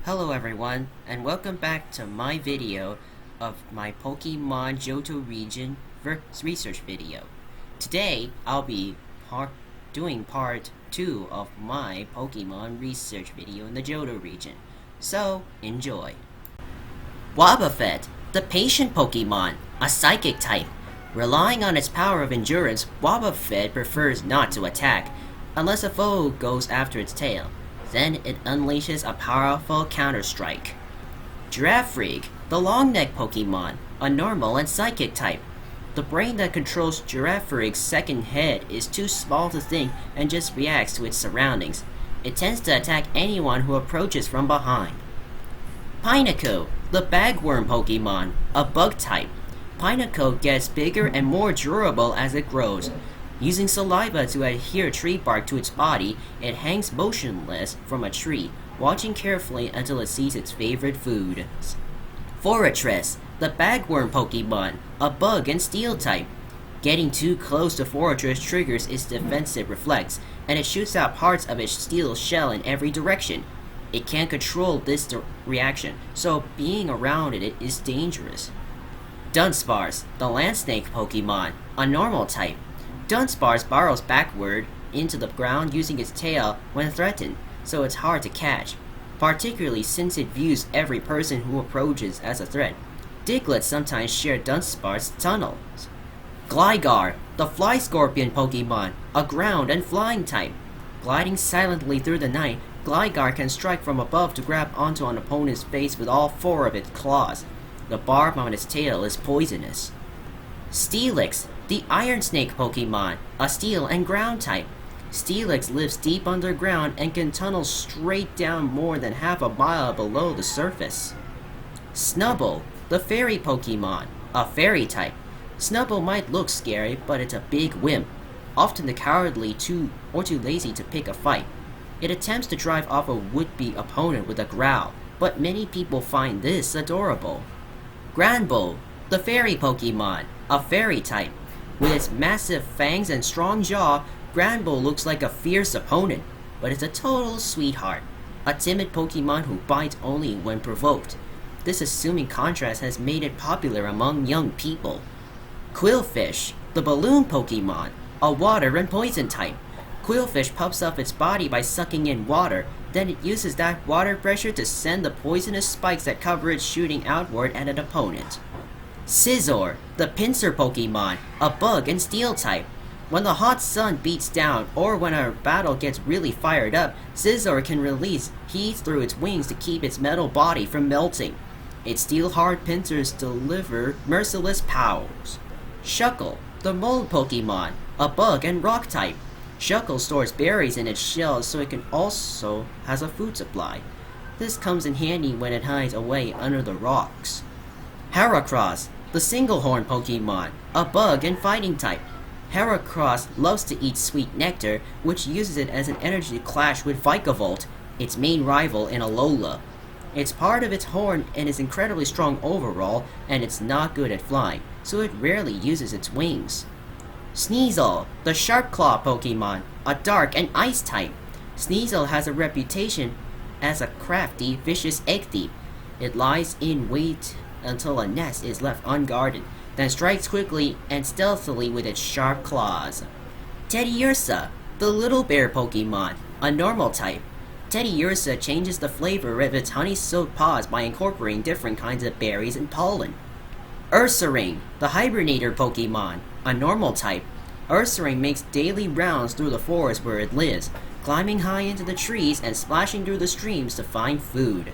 Hello everyone, and welcome back to my video of my Pokemon Johto region research video. Today, I'll be doing part 2 of my Pokemon research video in the Johto region. So, enjoy. Wobbuffet, the patient Pokemon, a psychic type. Relying on its power of endurance, Wobbuffet prefers not to attack, unless a foe goes after its tail. Then it unleashes a powerful counter-strike. Giraffrig, the long-neck Pokemon, a normal and psychic type. The brain that controls Giraffrig's second head is too small to think and just reacts to its surroundings. It tends to attack anyone who approaches from behind. Pineako, the bagworm Pokemon, a bug type. Pineako gets bigger and more durable as it grows. Using saliva to adhere tree bark to its body, it hangs motionless from a tree, watching carefully until it sees its favorite food. Forretress, the bagworm Pokemon, a bug and steel type. Getting too close to Forretress triggers its defensive reflex, and it shoots out parts of its steel shell in every direction. It can't control this reaction, so being around it is dangerous. Dunsparce, the land snake Pokemon, a normal type. Dunsparce burrows backward into the ground using its tail when threatened, so it's hard to catch, particularly since it views every person who approaches as a threat. Diglets sometimes share Dunsparce's tunnels. Gligar, the fly scorpion Pokemon, a ground and flying type. Gliding silently through the night, Gligar can strike from above to grab onto an opponent's face with all four of its claws. The barb on its tail is poisonous. Stelix, the iron snake Pokemon, a steel and ground type. Stelix lives deep underground and can tunnel straight down more than half a mile below the surface. Snubble, the fairy Pokemon, a fairy type. Snubble might look scary, but it's a big wimp, often the cowardly too lazy to pick a fight. It attempts to drive off a would-be opponent with a growl, but many people find this adorable. Granbull, the fairy Pokemon, a fairy type. With its massive fangs and strong jaw, Granbull looks like a fierce opponent, but it's a total sweetheart. A timid Pokemon who bites only when provoked. This assuming contrast has made it popular among young people. Quillfish, the balloon Pokemon, a water and poison type. Quillfish puffs up its body by sucking in water, then it uses that water pressure to send the poisonous spikes that cover it shooting outward at an opponent. Scizor, the pincer Pokemon, a bug and steel type. When the hot sun beats down, or when a battle gets really fired up, Scizor can release heat through its wings to keep its metal body from melting. Its steel-hard pincers deliver merciless powers. Shuckle, the mold Pokemon, a bug and rock type. Shuckle stores berries in its shells so it can also has a food supply. This comes in handy when it hides away under the rocks. Heracross, the single-horn Pokemon, a bug and fighting type. Heracross loves to eat sweet nectar, which uses it as an energy to clash with Vikavolt, its main rival in Alola. It's part of its horn and is incredibly strong overall, and it's not good at flying, so it rarely uses its wings. Sneasel, the sharp claw Pokemon, a dark and ice type. Sneasel has a reputation as a crafty, vicious egg thief. It lies in wait until a nest is left unguarded, then strikes quickly and stealthily with its sharp claws. Teddiursa, the little bear Pokemon, a normal type. Teddiursa changes the flavor of its honey-soaked paws by incorporating different kinds of berries and pollen. Ursurine, the hibernator Pokemon, a normal type. Ursurine makes daily rounds through the forest where it lives, climbing high into the trees and splashing through the streams to find food.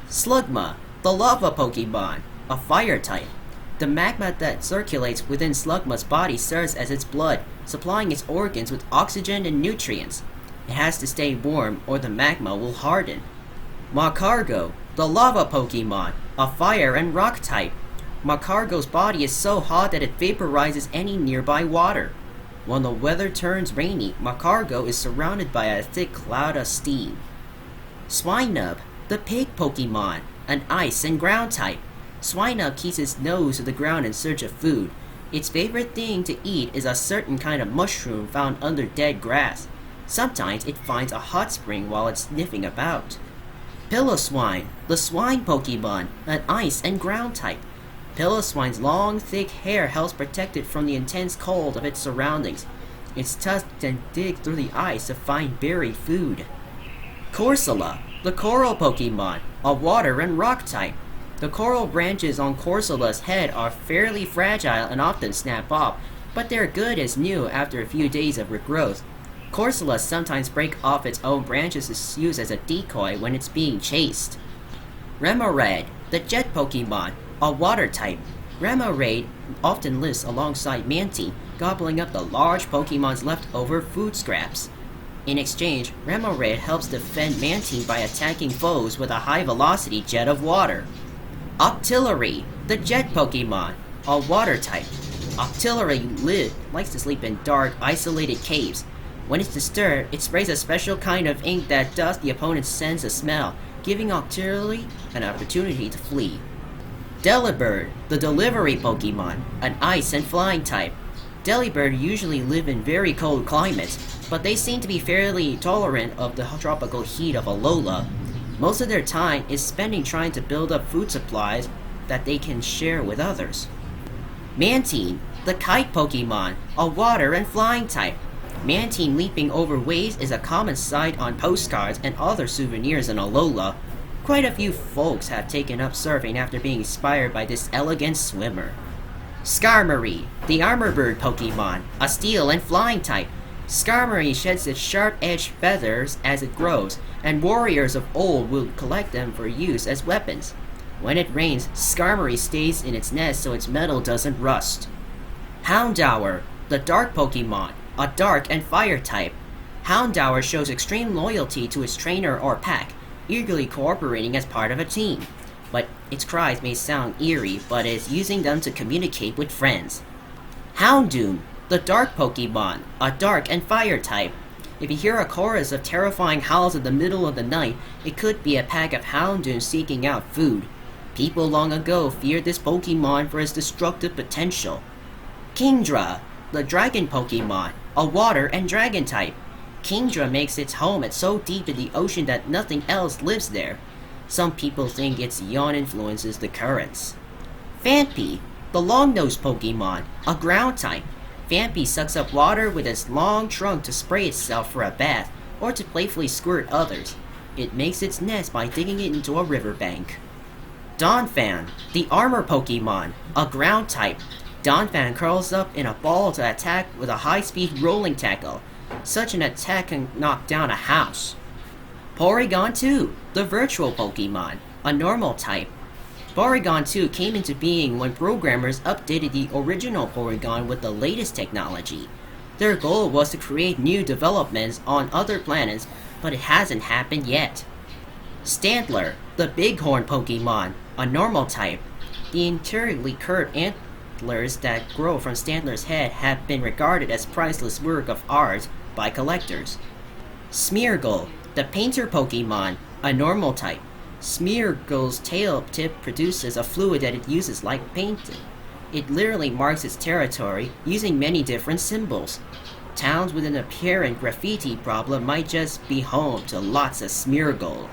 Slugma, the lava Pokemon, a fire type. The magma that circulates within Slugma's body serves as its blood, supplying its organs with oxygen and nutrients. It has to stay warm or the magma will harden. Magcargo, the lava Pokemon, a fire and rock type. Magcargo's body is so hot that it vaporizes any nearby water. When the weather turns rainy, Magcargo is surrounded by a thick cloud of steam. Swinub, the pig Pokemon, an ice and ground type. Swinub keeps its nose to the ground in search of food. Its favorite thing to eat is a certain kind of mushroom found under dead grass. Sometimes it finds a hot spring while it's sniffing about. Piloswine, the swine Pokemon, an ice and ground type. Piloswine's long, thick hair helps protect it from the intense cold of its surroundings. Its tusks can dig through the ice to find buried food. Corsola, the coral Pokemon, a water and rock type. The coral branches on Corsola's head are fairly fragile and often snap off, but they're good as new after a few days of regrowth. Corsola sometimes break off its own branches to use as a decoy when it's being chased. Remoraid, the jet Pokemon, a water type. Remoraid often lives alongside Phanty, gobbling up the large Pokemon's leftover food scraps. In exchange, Remoraid helps defend Phanty by attacking foes with a high-velocity jet of water. Octillery, the jet Pokemon, a water type. Octillery likes to sleep in dark, isolated caves. When it's disturbed, it sprays a special kind of ink that does the opponent's sense of smell, giving Octillery an opportunity to flee. Delibird, the delivery Pokemon, an ice and flying type. Delibird usually live in very cold climates, but they seem to be fairly tolerant of the tropical heat of Alola. Most of their time is spending trying to build up food supplies that they can share with others. Mantine, the kite Pokemon, a water and flying type. Mantine leaping over waves is a common sight on postcards and other souvenirs in Alola. Quite a few folks have taken up surfing after being inspired by this elegant swimmer. Skarmory, the armor bird Pokemon, a steel and flying type. Skarmory sheds its sharp-edged feathers as it grows, and warriors of old will collect them for use as weapons. When it rains, Skarmory stays in its nest so its metal doesn't rust. Houndour, the dark Pokemon, a dark and fire type. Houndour shows extreme loyalty to its trainer or pack, eagerly cooperating as part of a team. But its cries may sound eerie, but is using them to communicate with friends. Houndour, the dark Pokemon, a dark and fire type. If you hear a chorus of terrifying howls in the middle of the night, it could be a pack of Houndour seeking out food. People long ago feared this Pokemon for its destructive potential. Kingdra, the dragon Pokemon, a water and dragon type. Kingdra makes its home so deep in the ocean that nothing else lives there. Some people think its yawn influences the currents. Phanty, the long-nosed Pokemon, a ground type. Phanty sucks up water with its long trunk to spray itself for a bath, or to playfully squirt others. It makes its nest by digging it into a riverbank. Donphan, the armor Pokemon, a ground type. Donphan curls up in a ball to attack with a high-speed rolling tackle. Such an attack can knock down a house. Porygon 2, the virtual Pokemon, a normal type. Porygon 2 came into being when programmers updated the original Porygon with the latest technology. Their goal was to create new developments on other planets, but it hasn't happened yet. Stantler, the bighorn Pokemon, a normal type. The interiorly curved antlers that grow from Stantler's head have been regarded as priceless work of art by collectors. Smeargle, the painter Pokemon, a normal type. Smeargle's tail tip produces a fluid that it uses like painting. It literally marks its territory using many different symbols. Towns with an apparent graffiti problem might just be home to lots of Smeargle.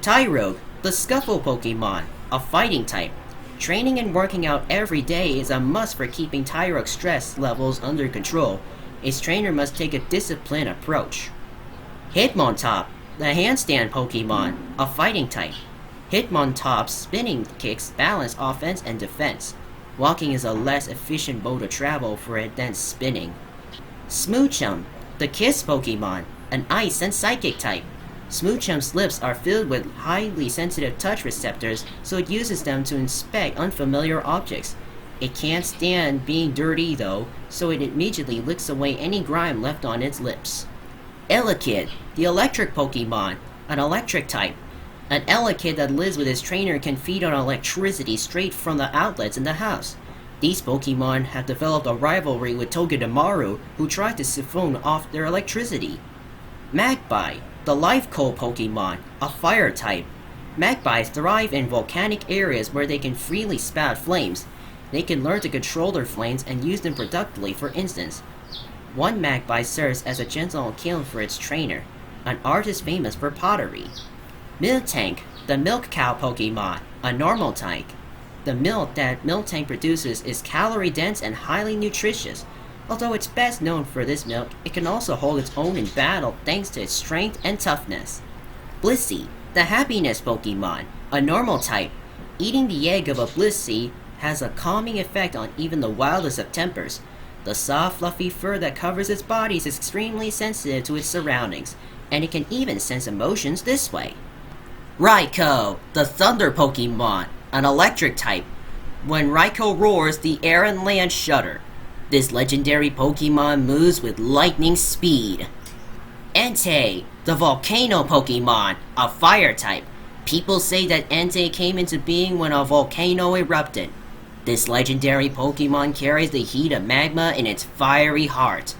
Tyrogue, the scuffle Pokemon, a fighting type. Training and working out every day is a must for keeping Tyrogue's stress levels under control. Its trainer must take a disciplined approach. Hitmontop, the handstand Pokemon, a fighting type. Hitmontop's spinning kicks balance offense and defense. Walking is a less efficient mode of travel for it than spinning. Smoochum, the kiss Pokemon, an ice and psychic type. Smoochum's lips are filled with highly sensitive touch receptors, so it uses them to inspect unfamiliar objects. It can't stand being dirty though, so it immediately licks away any grime left on its lips. Elekid, the electric Pokemon, an electric type. An Elekid that lives with its trainer can feed on electricity straight from the outlets in the house. These Pokemon have developed a rivalry with Togedemaru, who tried to siphon off their electricity. Magpie, the life coal Pokemon, a fire type. Magpies thrive in volcanic areas where they can freely spout flames. They can learn to control their flames and use them productively. For instance, one magpie serves as a gentle kiln for its trainer, an artist famous for pottery. Miltank, the milk cow Pokemon, a normal type. The milk that Miltank produces is calorie dense and highly nutritious. Although it's best known for this milk, it can also hold its own in battle thanks to its strength and toughness. Blissey, the happiness Pokemon, a normal type. Eating the egg of a Blissey has a calming effect on even the wildest of tempers. The soft, fluffy fur that covers its body is extremely sensitive to its surroundings, and it can even sense emotions this way. Raikou, the thunder Pokemon, an electric type. When Raikou roars, the air and land shudder. This legendary Pokemon moves with lightning speed. Entei, the volcano Pokemon, a fire type. People say that Entei came into being when a volcano erupted. This legendary Pokemon carries the heat of magma in its fiery heart.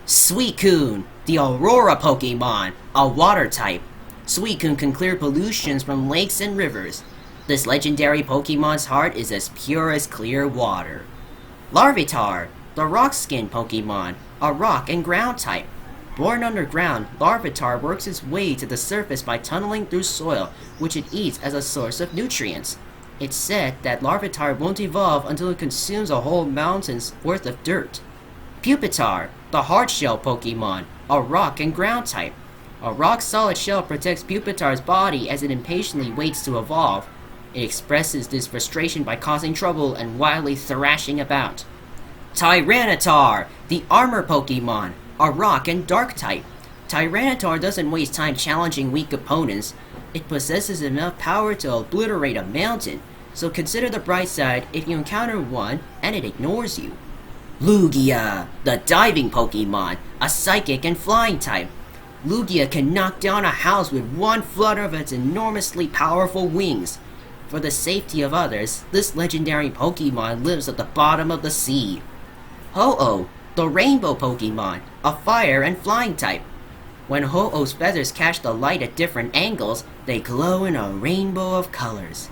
Suicune, the Aurora Pokemon, a water type. Suicune can clear pollutions from lakes and rivers. This legendary Pokemon's heart is as pure as clear water. Larvitar, the rock skin Pokemon, a rock and ground type. Born underground, Larvitar works its way to the surface by tunneling through soil, which it eats as a source of nutrients. It's said that Larvitar won't evolve until it consumes a whole mountain's worth of dirt. Pupitar, the hard shell Pokemon, a rock and ground type. A rock-solid shell protects Pupitar's body as it impatiently waits to evolve. It expresses this frustration by causing trouble and wildly thrashing about. Tyranitar, the armor Pokemon, a rock and dark type. Tyranitar doesn't waste time challenging weak opponents. It possesses enough power to obliterate a mountain, so consider the bright side if you encounter one and it ignores you. Lugia, the diving Pokemon, a psychic and flying type. Lugia can knock down a house with one flutter of its enormously powerful wings. For the safety of others, this legendary Pokemon lives at the bottom of the sea. Ho-Oh, the rainbow Pokemon, a fire and flying type. When Ho-Oh's feathers catch the light at different angles, they glow in a rainbow of colors.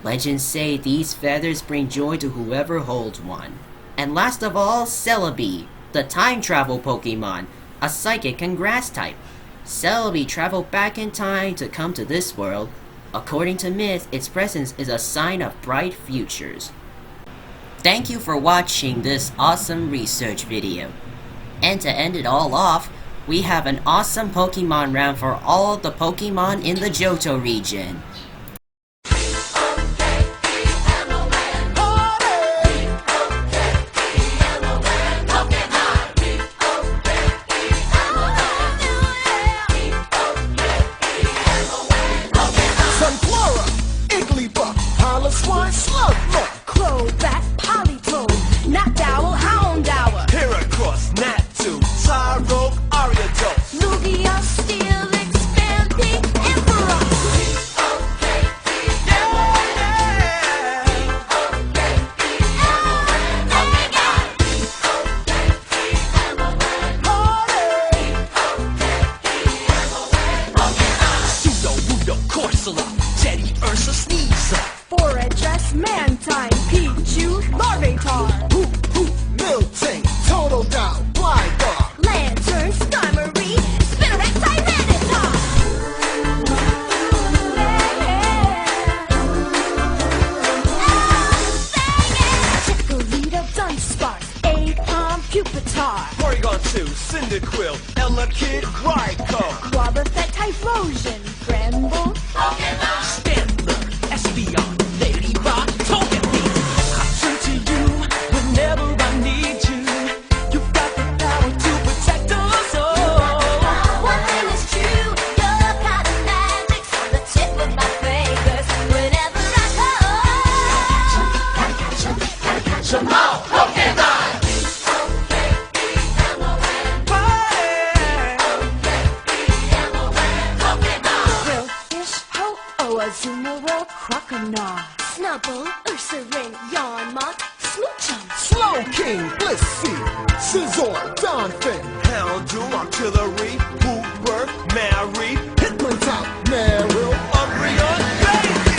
Legends say these feathers bring joy to whoever holds one. And last of all, Celebi, the time travel Pokemon, a psychic and grass type. Celebi traveled back in time to come to this world. According to myth, its presence is a sign of bright futures. Thank you for watching this awesome research video. And to end it all off, we have an awesome Pokemon round for all the Pokemon in the Johto region. Slugma, Crowbat, Polytoad, Nightdowl, Houndour, Heracross, Natu, Tyrogue, Ariados, Lugia, Stelix, Phanty, Emperor. Pseudo, Corsola, Jetty, Ursa, Sneasel. For address Mantine, Pichu, Larvitar, Miltank, Total Down, Gligar, Lantern, Skarmory, Spinneret, Tyranitar. Chikorita, Dunsparce, Aeon, Pupitar, Porygon 2, Cyndaquil, Elekid, Raikou, Wobbuffet, Typhlosion, Bramble, Stantler, Espeon. Snubble, Ursurine, Yarmouth, Smoochum, Slowking, Blissey, Scizor, Donphin, Houndour, Artillery, Hooper, Mary, Hitmontop, Meryl, Umbreon, Baby!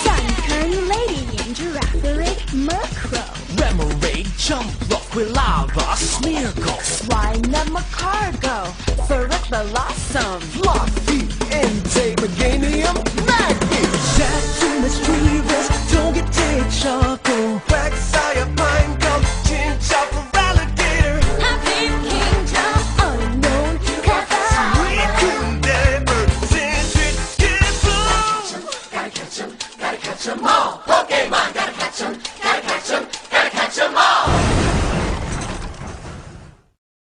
Sunkern, Lady, Giraffaric, Murkrow, Remoraid, Jumpluff, Quillava, Smeargle. Snubma cargo, Ferret blossom, Floppy, intake, Meganium, Magpie. Jack mischievous, don't get take Shuckle. Quagsire, Pineako, Chinchopper, Alligator. Happy Kingdom, unknown Kappa. Suicune, Devil, Sentry, Skipper. Gotta catch 'em all.